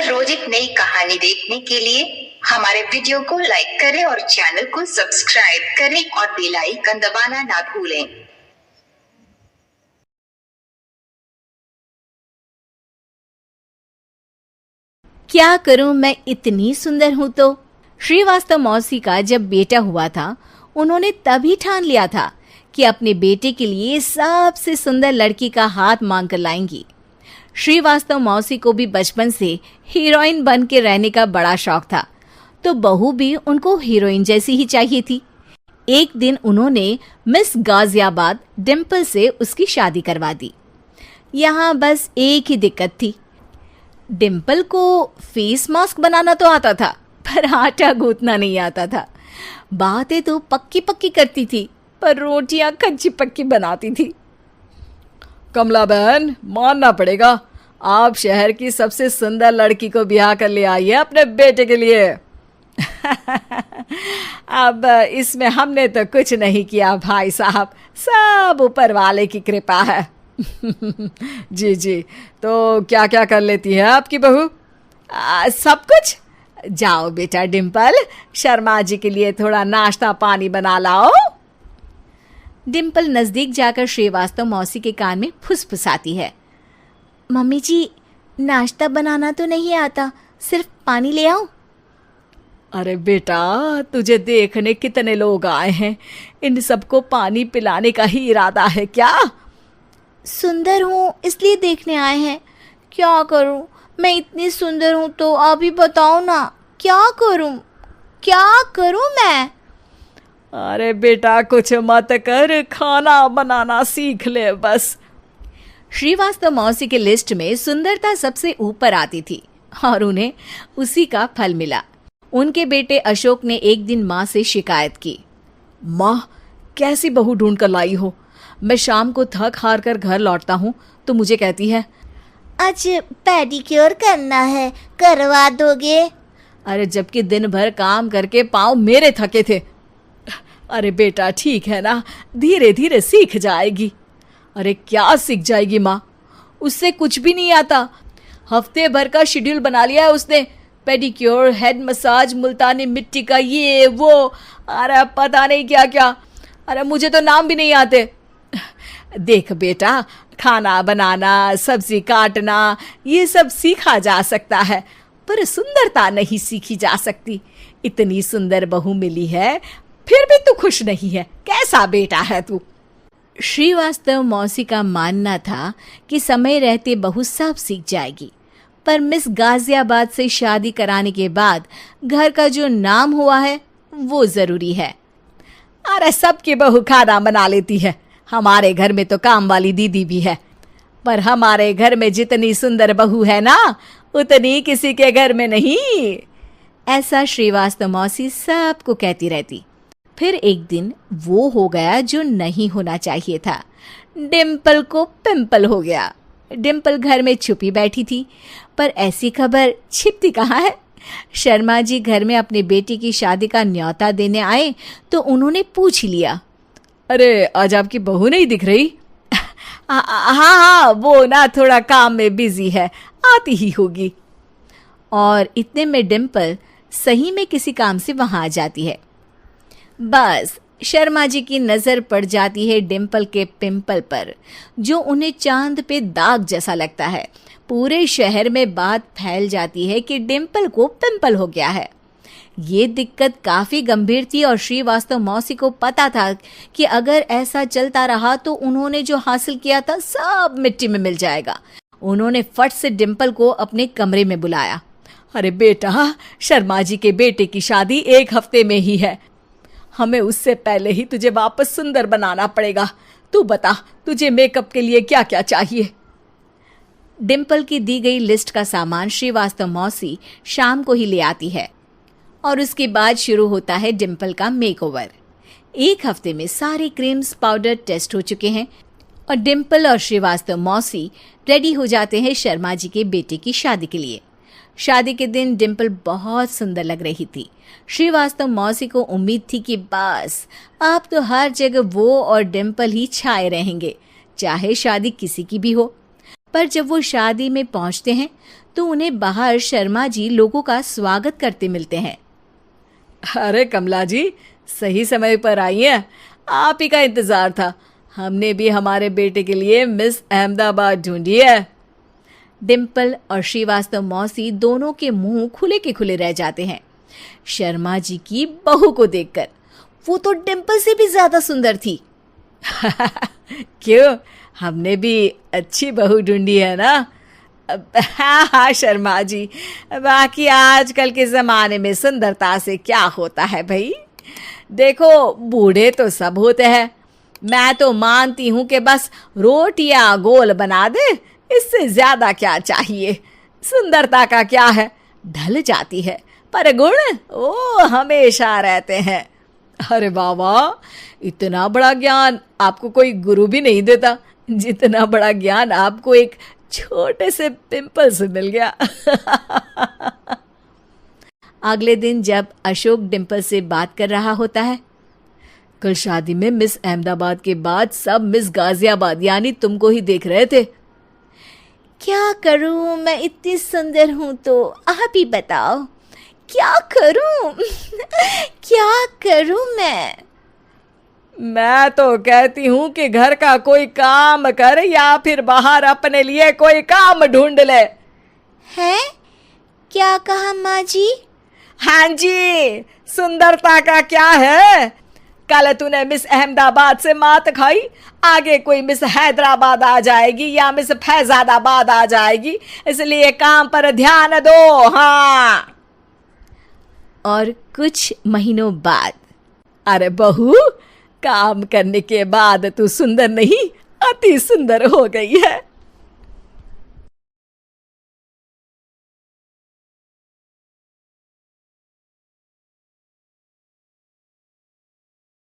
हर रोज एक नई कहानी देखने के लिए हमारे वीडियो को लाइक करें और चैनल को सब्सक्राइब करें और बेल आइकन दबाना ना भूलें। क्या करूं, मैं इतनी सुंदर हूं तो। श्रीवास्तव मौसी का जब बेटा हुआ था, उन्होंने तभी ठान लिया था कि अपने बेटे के लिए सबसे सुंदर लड़की का हाथ मांग कर लाएंगी। श्रीवास्तव मौसी को भी बचपन से हीरोइन बन के रहने का बड़ा शौक था, तो बहू भी उनको हीरोइन जैसी ही चाहिए थी। एक दिन उन्होंने मिस गाजियाबाद डिम्पल से उसकी शादी करवा दी। यहाँ बस एक ही दिक्कत थी, डिम्पल को फेस मास्क बनाना तो आता था, पर आटा गूंथना नहीं आता था। बातें तो पक्की पक्की करती थी, पर रोटियां कच्ची पक्की बनाती थी। कमला बहन, मानना पड़ेगा, आप शहर की सबसे सुंदर लड़की को ब्याह कर ले आई है अपने बेटे के लिए। अब इसमें हमने तो कुछ नहीं किया भाई साहब, सब ऊपर वाले की कृपा है। जी जी, तो क्या क्या कर लेती है आपकी बहू? सब कुछ। जाओ बेटा डिम्पल, शर्मा जी के लिए थोड़ा नाश्ता पानी बना लाओ। डिम्पल नजदीक जाकर श्रीवास्तव मौसी के कान में फुसफुसाती है। मम्मी जी, नाश्ता बनाना तो नहीं आता, सिर्फ पानी ले आओ। अरे बेटा, तुझे देखने कितने लोग आए हैं, इन सबको पानी पिलाने का ही इरादा है क्या? सुंदर हूँ इसलिए देखने आए हैं। क्या करूँ, मैं इतनी सुंदर हूँ तो आप ही बताओ ना, क्या करूँ मैं? अरे बेटा, कुछ मत कर, खाना बनाना सीख ले बस। श्रीवास्तव मौसी के लिस्ट में सुंदरता सबसे ऊपर आती थी और उन्हें उसी का फल मिला। उनके बेटे अशोक ने एक दिन माँ से शिकायत की। माँ, कैसी बहू ढूंढ कर लाई हो? मैं शाम को थक हार कर घर लौटता हूँ तो मुझे कहती है, आज पेडिक्योर करना है, करवा दोगे? अरे जबकि दिन भर काम करके पाँव मेरे थके थे। अरे बेटा ठीक है ना, धीरे धीरे सीख जाएगी। अरे क्या सीख जाएगी माँ, उससे कुछ भी नहीं आता। हफ्ते भर का शेड्यूल बना लिया है उसने, पेडिक्योर, हेड मसाज, मुल्तानी मिट्टी का ये वो, अरे पता नहीं क्या क्या। अरे मुझे तो नाम भी नहीं आते। देख बेटा, खाना बनाना, सब्जी काटना, ये सब सीखा जा सकता है, पर सुंदरता नहीं सीखी जा सकती। इतनी सुंदर बहू मिली है, फिर भी तू खुश नहीं है, कैसा बेटा है तू? श्रीवास्तव मौसी का मानना था कि समय रहते बहू सब सीख जाएगी, पर मिस गाजियाबाद से शादी कराने के बाद घर का जो नाम हुआ है वो जरूरी है। अरे सबकी बहू खाना बना लेती है, हमारे घर में तो काम वाली दीदी भी है, पर हमारे घर में जितनी सुंदर बहू है ना, उतनी किसी के घर में नहीं। ऐसा श्रीवास्तव मौसी सबको कहती रहती। फिर एक दिन वो हो गया जो नहीं होना चाहिए था। डिम्पल को पिंपल हो गया। डिम्पल घर में छुपी बैठी थी, पर ऐसी खबर छिपती कहाँ है। शर्मा जी घर में अपने बेटी की शादी का न्योता देने आए तो उन्होंने पूछ लिया, अरे आज आपकी बहू नहीं दिख रही? हाँ, वो ना थोड़ा काम में बिजी है, आती ही होगी। और इतने में डिम्पल सही में किसी काम से वहां आ जाती है। बस शर्मा जी की नजर पड़ जाती है डिम्पल के पिंपल पर, जो उन्हें चांद पे दाग जैसा लगता है। पूरे शहर में बात फैल जाती है कि डिम्पल को पिंपल हो गया है। ये दिक्कत काफी गंभीर थी और श्रीवास्तव मौसी को पता था कि अगर ऐसा चलता रहा तो उन्होंने जो हासिल किया था सब मिट्टी में मिल जाएगा। उन्होंने फट से डिम्पल को अपने कमरे में बुलाया। अरे बेटा, शर्मा जी के बेटे की शादी एक हफ्ते में ही है, हमें उससे पहले ही तुझे वापस सुंदर बनाना पड़ेगा। तू बता, तुझे मेकअप के लिए क्या क्या चाहिए? डिम्पल की दी गई लिस्ट का सामान श्रीवास्तव मौसी शाम को ही ले आती है और उसके बाद शुरू होता है डिम्पल का मेकओवर। एक हफ्ते में सारे क्रीम्स पाउडर टेस्ट हो चुके हैं और डिम्पल और श्रीवास्तव मौसी रेडी हो जाते हैं शर्मा जी के बेटे की शादी के लिए। शादी के दिन डिम्पल बहुत सुंदर लग रही थी। श्रीवास्तव मौसी को उम्मीद थी कि बस अब तो हर जगह वो और डिम्पल ही छाए रहेंगे, चाहे शादी किसी की भी हो। पर जब वो शादी में पहुंचते हैं तो उन्हें बाहर शर्मा जी लोगों का स्वागत करते मिलते हैं। अरे कमला जी, सही समय पर आई हैं। आप ही का इंतजार था। हमने भी हमारे बेटे के लिए मिस अहमदाबाद ढूंढी है। डिम्पल और श्रीवास्तव मौसी दोनों के मुंह खुले के खुले रह जाते हैं शर्मा जी की बहू को देखकर। वो तो डिम्पल से भी ज्यादा सुंदर थी। क्यों, हमने भी अच्छी बहू ढूंढी है ना? हाँ हाँ शर्मा जी, बाकी आजकल के ज़माने में सुंदरता से क्या होता है भाई। देखो, बूढ़े तो सब होते हैं। मैं तो मानती हूँ कि बस रोटियां गोल बना दे, इससे ज्यादा क्या चाहिए। सुंदरता का क्या है, ढल जाती है, पर गुण वो हमेशा रहते हैं। अरे वाह वाह, इतना बड़ा ज्ञान आपको कोई गुरु भी नहीं देता जितना बड़ा ज्ञान आपको एक छोटे से पिंपल से मिल गया। अगले दिन जब अशोक डिम्पल से बात कर रहा होता है, कल शादी में मिस अहमदाबाद के बाद सब मिस गाजियाबाद यानी तुमको ही देख रहे थे। क्या करूं, मैं इतनी सुंदर हूं तो आप ही बताओ क्या करूं। क्या करूं मैं तो कहती हूँ कि घर का कोई काम कर या फिर बाहर अपने लिए कोई काम ढूंढ ले। है? क्या कहा माँ जी? हाँ जी, सुंदरता का क्या है। कल तूने मिस अहमदाबाद से मात खाई, आगे कोई मिस हैदराबाद आ जाएगी या मिस फैजादाबाद आ जाएगी, इसलिए काम पर ध्यान दो। हाँ। और कुछ महीनों बाद, अरे बहू, काम करने के बाद तू सुंदर नहीं, अति सुंदर हो गई है।